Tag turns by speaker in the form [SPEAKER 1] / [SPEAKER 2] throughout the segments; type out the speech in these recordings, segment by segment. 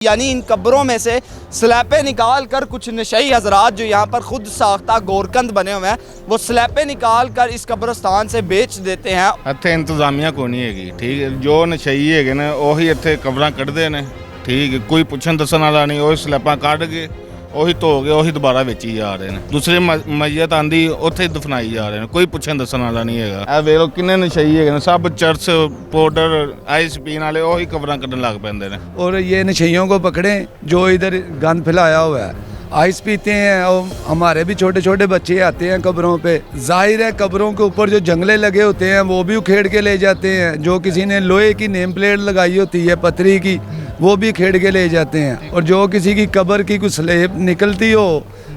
[SPEAKER 1] यानी इन कब्रों में से स्लैपें निकाल कर कुछ नशई हजरात जो यहाँ पर खुद साख्ता गोरकंद बने हुए हैं वो स्लैपें निकाल कर इस कब्रस्तान से बेच देते हैं।
[SPEAKER 2] ਇੱਥੇ ਇੰਤਜ਼ਾਮੀਆ ਕੋਈ ਨਹੀਂ ਹੈਗੀ, ਠੀਕ ਹੈ। ਜੋ ਨਸ਼ਈ ਹੈਗੇ ਨੇ ਉਹੀ ਇੱਥੇ ਕਬਰਾਂ ਕੱਢਦੇ ਨੇ, ਠੀਕ ਹੈ। ਕੋਈ ਪੁੱਛਣ ਦੱਸਣ ਵਾਲਾ ਨਹੀਂ, ਉਹ ਸਲੈਪਾਂ ਕੱਢ ਕੇ ਉਹੀ ਧੋ ਕੇ ਉਹੀ ਦੁਬਾਰਾ ਵੇਚੀ ਜਾ ਰਹੇ ਨੇ। ਦੂਸਰੀ ਮਈਅਤ ਆਂਦੀ ਉੱਥੇ ਹੀ ਦਫਨਾਈ ਜਾ ਰਹੇ ਨੇ, ਕੋਈ ਪੁੱਛਣ ਦੱਸਣ ਵਾਲਾ ਨਹੀਂ ਹੈਗਾ। ਇਹ ਵੇਖ ਲਓ ਕਿੰਨੇ ਨਸ਼ਈ ਹੈਗੇ ਨੇ, ਸਭ ਚਰਸ ਪਾਊਡਰ ਆਈਸ ਪੀਣ ਵਾਲੇ ਉਹੀ ਕਬਰਾਂ ਕੱਢਣ ਲੱਗ ਪੈਂਦੇ ਨੇ।
[SPEAKER 3] और ये नशइयों को पकड़ें जो इधर गंद फैलाया हुआ है, आइस पीते हैं और हमारे भी छोटे छोटे बच्चे आते हैं कब्रों पे। जाहिर है कब्रों के ऊपर जो जंगले लगे होते हैं वो भी उखेड़ के ले जाते हैं, जो किसी ने लोहे की नेम प्लेट लगाई होती है पतरी की वो भी खेड़ के ले जाते हैं, और जो किसी की कब्र की कुछ स्लेब निकलती हो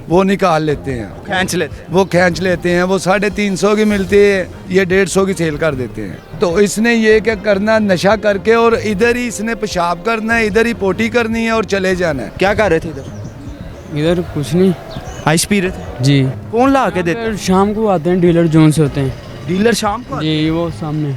[SPEAKER 3] वो निकाल लेते हैं,
[SPEAKER 1] खींच लेते
[SPEAKER 3] वो खींच लेते हैं। वो 350 की मिलती है, ये 150 की सेल कर देते हैं। तो इसने ये क्या करना, नशा करके और इधर ही इसने पेशाब करना है, इधर ही पोटी करनी है और चले जाना है।
[SPEAKER 1] क्या कर रहे थे
[SPEAKER 4] इधर कुछ नहीं,
[SPEAKER 1] आइस पी रहे थे।
[SPEAKER 4] जी
[SPEAKER 1] कौन ला के देते?
[SPEAKER 4] शाम को आते हैं, डीलर जोन से होते हैं।
[SPEAKER 1] डीलर शाम को?
[SPEAKER 4] जी वो सामने।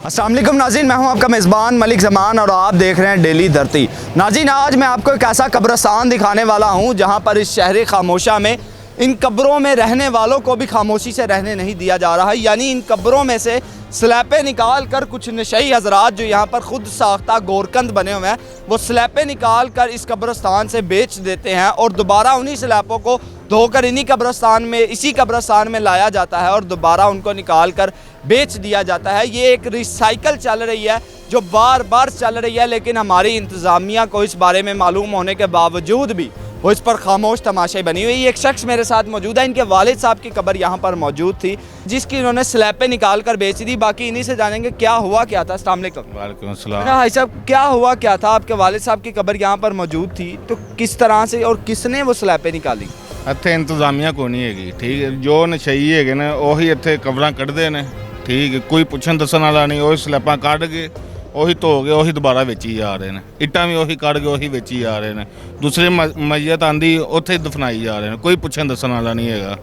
[SPEAKER 1] अस्सलाम वालेकुम नाज़रीन, मैं हूं आपका मेज़बान मलिक ज़मान और आप देख रहे हैं डेली धरती। नाज़रीन, आज मैं आपको एक ऐसा कब्रस्तान दिखाने वाला हूं जहां पर इस शहर खामोशा में इन कब्रों में रहने वालों को भी खामोशी से रहने नहीं दिया जा रहा है। यानी इन कब्रों में से स्लैपें निकाल कर कुछ नशई हजरात जो यहाँ पर खुद साख्ता गोरकंद बने हुए हैं वो स्लैपें निकाल कर इस कब्रस्तान से बेच देते हैं और दोबारा उन्हीं स्लैपों को धोकर इसी कब्रस्तान में लाया जाता है और दोबारा उनको निकाल कर बेच दिया जाता है। ये एक रिसाइकल चल रही है जो बार बार चल रही है, लेकिन हमारी इंतज़ामिया को इस बारे में मालूम होने के बावजूद भी वो इस पर खामोश तमाशाई बनी हुई। एक शख्स मेरे साथ मौजूद है, इनके वालिद साहब की कब्र यहाँ पर मौजूद थी जिसकी इन्होंने स्लैपें निकाल कर बेच दी। बाकी इन्हीं से जानेंगे क्या हुआ क्या था। अस्सलाम वालेकुम।
[SPEAKER 2] वालेकुम अस्सलाम।
[SPEAKER 1] भाई साहब, क्या हुआ क्या था? आपके वालिद साहब की कब्र यहाँ पर मौजूद थी, तो किस तरह से और किसने वो स्लैपें निकाली?
[SPEAKER 2] ਇੱਥੇ ਇੰਤਜ਼ਾਮੀਆ ਕੋਈ ਨਹੀਂ ਹੈਗੀ, ਠੀਕ ਹੈ। ਜੋ ਨਸ਼ਈ ਹੈਗੇ ਨੇ ਉਹੀ ਇੱਥੇ ਕਬਰਾਂ ਕੱਢਦੇ ਨੇ, ਠੀਕ ਹੈ। ਕੋਈ ਪੁੱਛਣ ਦੱਸਣ ਵਾਲਾ ਨਹੀਂ, ਉਹ ਸਲੈਪਾਂ ਕੱਢ ਕੇ ਉਹੀ ਧੋ ਕੇ ਉਹੀ ਦੁਬਾਰਾ ਵੇਚੀ ਜਾ ਰਹੇ ਨੇ। ਇੱਟਾਂ ਵੀ ਉਹੀ ਕੱਢ ਕੇ ਉਹੀ ਵੇਚੀ ਜਾ ਰਹੇ ਨੇ। ਦੂਸਰੀ ਮਈਅਤ ਆਂਦੀ ਉੱਥੇ ਹੀ ਦਫਨਾਈ ਜਾ ਰਹੇ ਨੇ, ਕੋਈ ਪੁੱਛਣ ਦੱਸਣ ਵਾਲਾ ਨਹੀਂ ਹੈਗਾ,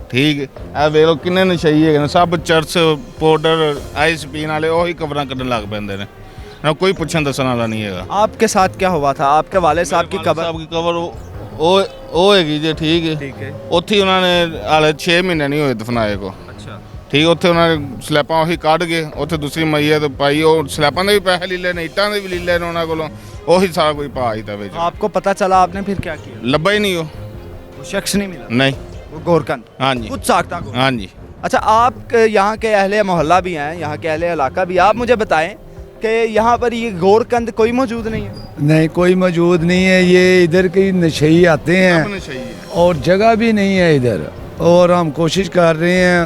[SPEAKER 2] ਠੀਕ ਹੈ। ਇਹ ਵੇਖ ਲਓ ਕਿੰਨੇ ਨਸ਼ਈ ਹੈਗੇ ਨੇ, ਸਭ ਚਰਸ ਪਾਊਡਰ ਆਈਸ ਪੀਣ ਵਾਲੇ ਉਹੀ ਕਬਰਾਂ ਕੱਢਣ ਲੱਗ ਪੈਂਦੇ ਨੇ, ਕੋਈ ਪੁੱਛਣ ਦੱਸਣ ਵਾਲਾ ਨਹੀਂ ਹੈਗਾ।
[SPEAKER 1] आपके साथ क्या हुआ था? आपके वालिद साहब की कब्र
[SPEAKER 2] ਸਾਹਿਬ ਦੀ ਕਬਰ ਉਹ ਹੈਗੀ ਜੇ, ਠੀਕ ਹੈ।
[SPEAKER 1] ठीक है।
[SPEAKER 2] ਉੱਥੇ ਉਹਨਾਂ ਨੇ ਹਾਲੇ 6 ਮਹੀਨੇ ਨਹੀਂ ਹੋਏ ਦਫਨਾਏ ਕੋ,
[SPEAKER 1] अच्छा।
[SPEAKER 2] ਠੀਕ। ਉੱਥੇ ਉਹਨਾਂ ਨੇ ਸਲੈਪਾਂ ਉਹੀ ਕੱਢ ਕੇ ਉੱਥੇ ਦੂਸਰੀ ਮਈਅਤ ਪਾਈ, ਉਹ ਸਲੈਪਾਂ ਦੇ ਵੀ ਪੈਸੇ ਲੈ ਲਏ ਨੇ, ਇੱਟਾਂ ਦੇ ਵੀ ਲੈ ਲਏ ਨੇ ਉਹਨਾਂ ਕੋਲੋਂ, ਉਹੀ ਸਾਰਾ ਕੁਝ ਪਾ ਦਿੱਤਾ ਵਿੱਚ।
[SPEAKER 1] आपको पता चला, आपने फिर क्या किया?
[SPEAKER 2] ਲੱਭਾ ਹੀ ਨਹੀਂ ਉਹ,
[SPEAKER 1] वो शख्स नहीं मिला?
[SPEAKER 2] ਨਹੀਂ।
[SPEAKER 1] वो गोरकंद
[SPEAKER 2] ਹਾਂਜੀ
[SPEAKER 1] खुद साख्ता गोरकंद।
[SPEAKER 2] ਹਾਂਜੀ।
[SPEAKER 1] अच्छा, आप यहाँ के अहले मोहल्ला भी हैं, यहाँ के अहले इलाका भी। आप मुझे बताएं कि यहाँ पर ये गोरकंद कोई मौजूद नहीं है?
[SPEAKER 3] नहीं, कोई मौजूद नहीं है। ये इधर के नशई आते हैं
[SPEAKER 2] ਸਭ ਨਸ਼ਈ ਹੈ।
[SPEAKER 3] और जगह भी नहीं है इधर, और हम कोशिश कर रहे हैं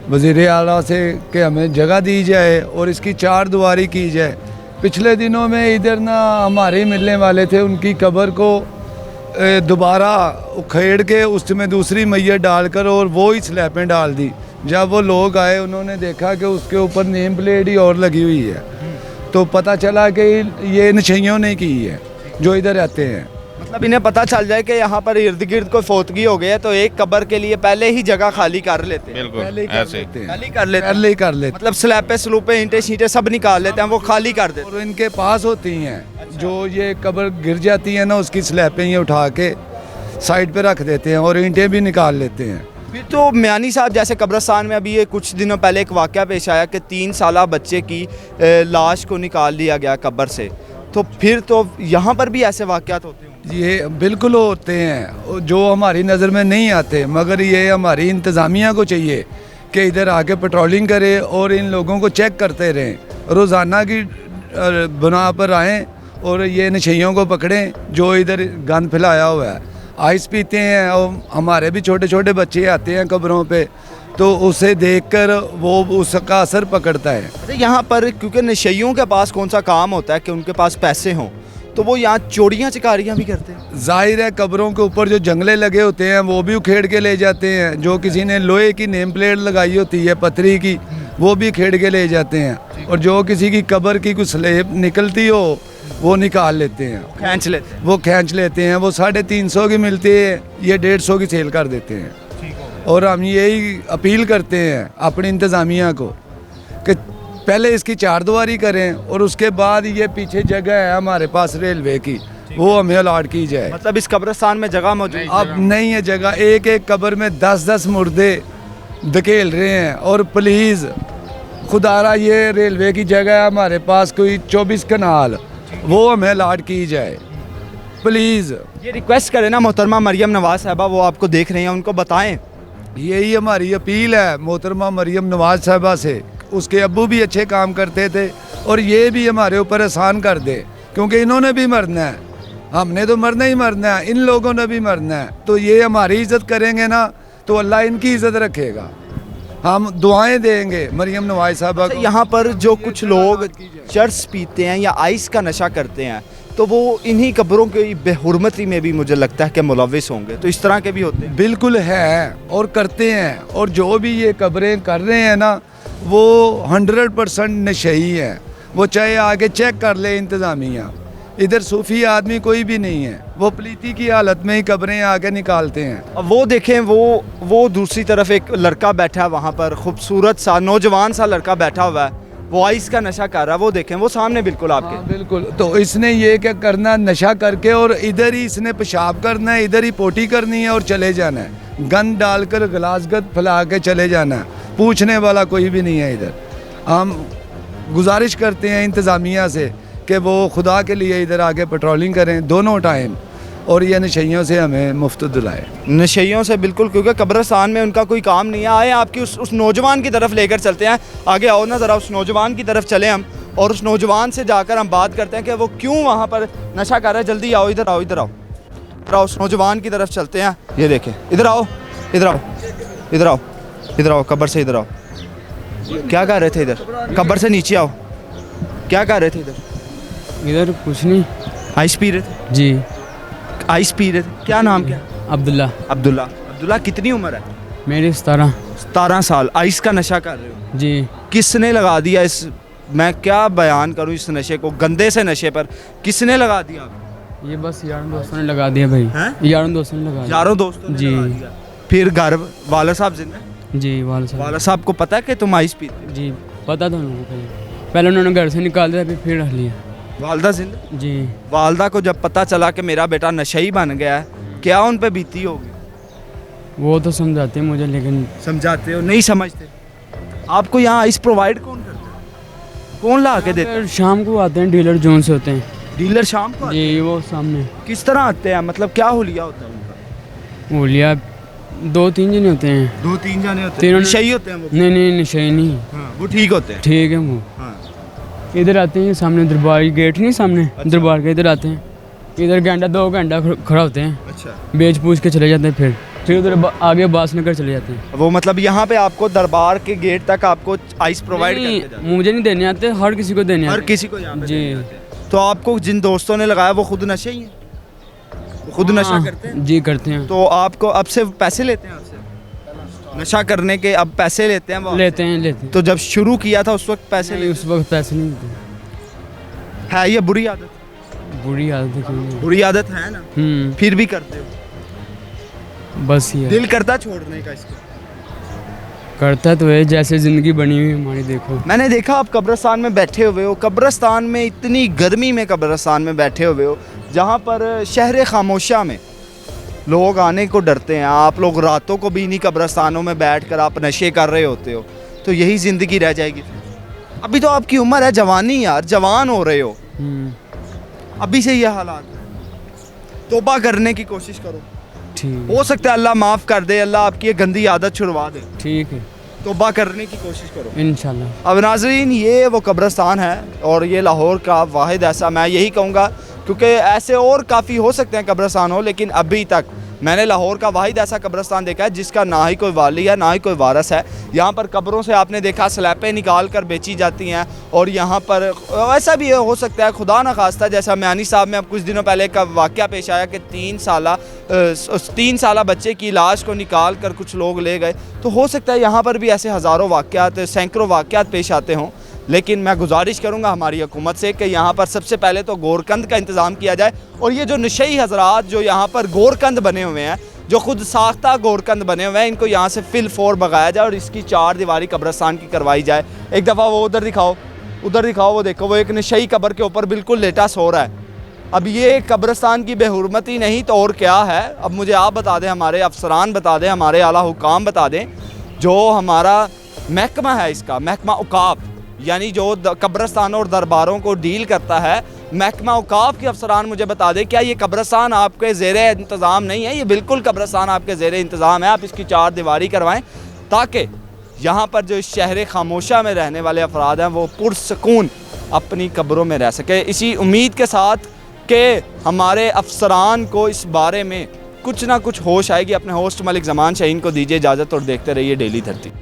[SPEAKER 3] वज़ीर आला से कि हमें जगह दी जाए और इसकी 4 दीवारी की जाए। पिछले दिनों में इधर ना हमारे मिलने वाले थे, उनकी कब्र को दोबारा उखेड़ के उसमें दूसरी मैयत डालकर और वो ही स्लैपें डाल दी। जब वो लोग आए उन्होंने देखा कि उसके ऊपर नेम प्लेट ही और लगी हुई है, तो पता चला कि ये नशइयों ने की है जो इधर रहते हैं।
[SPEAKER 1] मतलब इन्हें पता चल जाए कि यहाँ पर इर्द गिर्द कोई फौतगी हो गई है तो एक कब्र के लिए पहले ही जगह खाली कर लेते हैं।
[SPEAKER 2] बिल्कुल
[SPEAKER 3] पहले ही कर
[SPEAKER 2] ऐसे
[SPEAKER 3] लेते हैं,
[SPEAKER 1] खाली कर लेते हैं।
[SPEAKER 3] पहले ही कर लेते
[SPEAKER 1] मतलब स्लैपे स्लूपे ईंटें शीटें सब निकाल लेते हैं, वो खाली कर देते हैं।
[SPEAKER 3] और इनके पास होती हैं, जो ये कब्र गिर जाती है ना उसकी स्लैपें ये उठा के साइड पे रख देते हैं और ईंटें भी निकाल लेते हैं।
[SPEAKER 1] फिर तो मियानी साहब जैसे कब्रस्तान में अभी ये कुछ दिनों पहले एक वाक़या पेश आया कि 3 साला बच्चे की लाश को निकाल लिया गया कब्र से, तो फिर तो यहाँ पर भी ऐसे वाक़यात होते हैं?
[SPEAKER 3] ये बिल्कुल होते हैं जो हमारी नज़र में नहीं आते, मगर ये हमारी इंतज़ामिया को चाहिए कि इधर आके पेट्रोलिंग करे और इन लोगों को चेक करते रहें, रोज़ाना की बुना पर आएँ और ये नशइयों को पकड़ें जो इधर गंद फैलाया हुआ है। आइस पीते हैं और हमारे भी छोटे छोटे बच्चे आते हैं कब्रों पे, तो उसे देखकर वो उसका असर पकड़ता है।
[SPEAKER 1] अच्छा, यहाँ पर क्योंकि नशइयों के पास कौन सा काम होता है कि उनके पास पैसे हों, तो वो यहाँ चोरियाँ चिकारियाँ भी करते हैं।
[SPEAKER 3] जाहिर है कब्रों के ऊपर जो जंगले लगे होते हैं वो भी उखेड़ के ले जाते हैं, जो किसी ने लोहे की नेम प्लेट लगाई होती है पतरी की वो भी खेड़ के ले जाते हैं, और जो किसी की कब्र की कुछ स्लेब निकलती हो वो निकाल लेते हैं,
[SPEAKER 1] खींच लेते हैं।
[SPEAKER 3] वो खींच लेते हैं। वो 350 की मिलती है, ये 150 की सेल कर देते हैं। और हम यही अपील करते हैं अपनी इंतज़ामिया को कि पहले इसकी 4 दीवारी करें और उसके बाद ये पीछे जगह है हमारे पास रेलवे की, वो हमें अलाट की जाए।
[SPEAKER 1] मतलब इस कब्रिस्तान में जगह मौजूद
[SPEAKER 3] अब नहीं है जगह, एक एक कब्र में 10-10 मुर्दे धकेल रहे हैं। और प्लीज़ खुदारा ये रेलवे की जगह है हमारे पास कोई 24 कनाल, वो हमें अलाट की जाए प्लीज़।
[SPEAKER 1] ये रिक्वेस्ट करें ना मोहतरमा मरियम नवाज साहबा, वो आपको देख रही हैं, उनको बताएं।
[SPEAKER 3] यही हमारी अपील है मोहतरमा मरियम नवाज साहबा से। उसके अब्बू भी अच्छे काम करते थे और ये भी हमारे ऊपर एहसान कर दे, क्योंकि इन्होंने भी मरना है, हमने तो मरना ही मरना है, इन लोगों ने भी मरना है। तो ये हमारी इज़्ज़त करेंगे ना तो अल्लाह इनकी इज़्ज़त रखेगा। हम दुआएं देंगे मरियम नवाज साहबा को।
[SPEAKER 1] यहाँ पर जो कुछ लोग चर्स पीते हैं या आइस का नशा करते हैं, तो वो इन्हीं कब्रों की बेहुरमती में भी मुझे लगता है कि मुलविस होंगे। तो इस तरह के भी होते हैं।
[SPEAKER 3] बिल्कुल है और करते हैं। और जो भी ये कब्रें कर रहे हैं ना, वो 100% नशई हैं। वो चाहे आगे चेक कर ले इंतज़ामिया, इधर सूफी आदमी कोई भी नहीं है, वो पलीती की हालत में ही कब्रें आगे निकालते हैं।
[SPEAKER 1] अब वो देखें, वो दूसरी तरफ एक लड़का बैठा है वहाँ पर, खूबसूरत सा नौजवान सा लड़का बैठा हुआ है, वो आइस का नशा कर रहा है। वो देखें, वो सामने बिल्कुल आपके।
[SPEAKER 3] हाँ, बिल्कुल। तो इसने ये क्या करना, नशा करके और इधर ही इसने पेशाब करना है, इधर ही पोटी करनी है और चले जाना है, गंद डालकर गिलासगत फैला के चले जाना है, पूछने वाला कोई भी नहीं है इधर। हम गुजारिश करते हैं इंतज़ामिया से कि वो खुदा के लिए इधर आके पेट्रोलिंग करें दोनों टाइम और ये नशइयों से हमें मुफ्त दिलाए।
[SPEAKER 1] नशइयों से बिल्कुल, क्योंकि कब्रिस्तान में उनका कोई काम नहीं है। आए आपकी उस नौजवान की तरफ लेकर चलते हैं, आगे आओ ना ज़रा, उस नौजवान की तरफ चले हम और उस नौजवान से जाकर हम बात करते हैं कि वो क्यों वहाँ पर नशा कर रहा है। जल्दी आओ, इधर आओ, इधर आओ, इधर आओ, उस नौजवान की तरफ चलते हैं। ये देखें, इधर आओ, इधर आओ, इधर आओ, इधर आओ, कब्र से इधर आओ। क्या कर रहे थे इधर? कब्र से नीचे आओ। क्या कर रहे थे इधर?
[SPEAKER 4] इधर कुछ नहीं।
[SPEAKER 1] आइस पी रहे थे?
[SPEAKER 4] जी।
[SPEAKER 1] आइस पी रहे थे। क्या नाम क्या?
[SPEAKER 4] अब्दुल्ला।
[SPEAKER 1] अब्दुल्ला। अब्दुल्ला, कितनी उम्र है?
[SPEAKER 4] मेरी 17।
[SPEAKER 1] 17 साल। आइस का नशा कर रहे हो?
[SPEAKER 4] जी।
[SPEAKER 1] किसने लगा दिया इस, मैं क्या बयान करूं इस नशे को, गंदे से नशे पर किसने लगा दिया आपको?
[SPEAKER 4] ये बस यारों दोस्तों ने लगा दिया भाई।
[SPEAKER 1] हैं?
[SPEAKER 4] यारों दोस्तों ने लगा दिया।
[SPEAKER 1] यारों दोस्तों ने
[SPEAKER 4] जी।
[SPEAKER 1] लगा दिया। फिर घर वाला साहब जिंदा?
[SPEAKER 4] जी, वाला साहब।
[SPEAKER 1] वाला साहब को पता है कि तुम आइस पीते हो?
[SPEAKER 4] जी, पता था उनको पहले उन्होंने घर से निकाल दिया, फिर रख लिया।
[SPEAKER 1] वालदा जिंदा?
[SPEAKER 4] जी।
[SPEAKER 1] वालदा को जब पता चला कि मेरा बेटा नशई बन गया है, क्या उन पे बीती होगी?
[SPEAKER 4] वो तो समझाते हैं मुझे, लेकिन
[SPEAKER 1] समझाते हो, नहीं समझते। आपको यहाँ आइस प्रोवाइड कौन करता है? कौन ला के देता है?
[SPEAKER 4] फिर शाम को आते हैं, डीलर जोन से होते हैं।
[SPEAKER 1] डीलर शाम को आते
[SPEAKER 4] जी, वो सामने।
[SPEAKER 1] हैं? किस तरह आते हैं, मतलब क्या हुलिया होता है उनका?
[SPEAKER 4] बोलिया 2-3 जने होते हैं।
[SPEAKER 1] 2-3 जाने होते हैं?
[SPEAKER 4] तीनों-
[SPEAKER 1] नशई होते हैं वो?
[SPEAKER 4] नहीं, नशे नहीं।
[SPEAKER 1] हाँ, वो ठीक होते हैं।
[SPEAKER 4] ठीक है वो।
[SPEAKER 1] हाँ।
[SPEAKER 4] इधर आते हैं, सामने दरबार गेट नहीं, सामने दरबार के इधर आते हैं। इधर घंटा 2 घंटा खड़ा होते हैं,
[SPEAKER 1] अच्छा।
[SPEAKER 4] बेच पूछ के चले जाते हैं। फिर उधर आगे बास नगर चले जाते हैं।
[SPEAKER 1] वो मतलब यहाँ पे आपको दरबार के गेट तक आपको आइस प्रोवाइड
[SPEAKER 4] नहीं,
[SPEAKER 1] करके जाते हैं?
[SPEAKER 4] मुझे नहीं देने आते, हर किसी को देने
[SPEAKER 1] हर
[SPEAKER 4] आते।
[SPEAKER 1] किसी को यहाँ पे
[SPEAKER 4] जी।
[SPEAKER 1] देने आते हैं। तो आपको जिन दोस्तों ने लगाया वो खुद नशे ही हैं? वो खुद नशा
[SPEAKER 4] हाँ,
[SPEAKER 1] करते हैं?
[SPEAKER 4] जी करते हैं।
[SPEAKER 1] तो आपको अब से पैसे लेते हैं आपसे नशा करने के? अब पैसे लेते हैं वो आपसे?
[SPEAKER 4] लेते हैं।
[SPEAKER 1] तो जब शुरू किया था उस वक्त पैसे
[SPEAKER 4] नहीं, उस वक्त पैसे नहीं देते।
[SPEAKER 1] है ये बुरी आदत?
[SPEAKER 4] बुरी आदत है क्यों नहीं?
[SPEAKER 1] बुरी आदत है ना, फिर भी करते हो?
[SPEAKER 4] बस ये
[SPEAKER 1] दिल करता छोड़ने का इसको?
[SPEAKER 4] करता तो है, जैसे ज़िंदगी बनी हुई हमारी देखो।
[SPEAKER 1] मैंने देखा आप कब्रिस्तान में बैठे हुए हो, कब्रिस्तान में इतनी गर्मी में कब्रिस्तान में बैठे हुए हो, जहाँ पर शहर खामोशा में लोग आने को डरते हैं। आप लोग रातों को भी इन्हीं कब्रिस्तानों में बैठकर आप नशे कर रहे होते हो, तो यही ज़िंदगी रह जाएगी। अभी तो आपकी उम्र है जवानी यार, जवान हो रहे हो, अभी से ये हालात है। तौबा करने की कोशिश करो,
[SPEAKER 4] ठीक
[SPEAKER 1] हो सकता है अल्लाह माफ़ कर दे, अल्लाह आपकी ये गंदी आदत छुड़वा दे।
[SPEAKER 4] ठीक है,
[SPEAKER 1] तौबा करने की कोशिश करो
[SPEAKER 4] इंशाल्लाह।
[SPEAKER 1] अब नाज़रीन, ये वो कब्रिस्तान है और ये लाहौर का वाहिद ऐसा, मैं यही कहूँगा, क्योंकि ऐसे और काफ़ी हो सकते हैं कब्रिस्तान हो, लेकिन अभी तक मैंने लाहौर का वाहिद ऐसा कब्रिस्तान देखा है जिसका ना ही कोई वाली है ना ही कोई वारस है। यहाँ पर कब्रों से आपने देखा स्लैपें निकाल कर बेची जाती हैं, और यहाँ पर ऐसा भी हो सकता है, खुदा न खास्ता, जैसा म्यानी साहब में अब कुछ दिनों पहले का वाक़या पेश आया कि 3 साला बच्चे की लाश को निकाल कर कुछ लोग ले गए। तो हो सकता है यहाँ पर भी ऐसे हज़ारों वाक़यात, सैकड़ों वाक़यात पेश आते हों। लेकिन मैं गुजारिश करूँगा हमारी हुकूमत से कि यहाँ पर सबसे पहले तो गोरकंद का इंतज़ाम किया जाए, और ये जो नशई हज़रात जो यहाँ पर गोरकंद बने हुए हैं, जो खुद साख्ता गोरकंद बने हुए हैं, इनको यहाँ से फिल फोर भगाया जाए और इसकी 4 दीवारी कब्रिस्तान की करवाई जाए। एक दफ़ा वो उधर दिखाओ, वो देखो, वो एक नशई कब्र के ऊपर बिल्कुल लेटा सो रहा है। अब ये कब्रिस्तान की बेहुरमती नहीं तो और क्या है? अब मुझे आप बता दें, हमारे अफसरान बता दें, हमारे आला हुकाम बता दें, जो हमारा महकमा है इसका, महकमा औकाफ, यानी जो कब्रिस्तानों और दरबारों को डील करता है, महकमा औकाफ के अफसरान मुझे बता दें, क्या ये कब्रिस्तान आपके ज़ेरे इंतज़ाम नहीं है? ये बिल्कुल कब्रिस्तान आपके ज़ेरे इंतज़ाम है। आप इसकी 4 दीवारी करवाएं ताकि यहाँ पर जो इस शहर खामोशा में रहने वाले अफराद हैं वो पुरसकून अपनी कब्रों में रह सके। इसी उम्मीद के साथ कि हमारे अफसरान को इस बारे में कुछ ना कुछ होश आएगी। अपने होस्ट मलिक ज़मान शाहीन को दीजिए इजाज़त और देखते रहिए डेली धरती।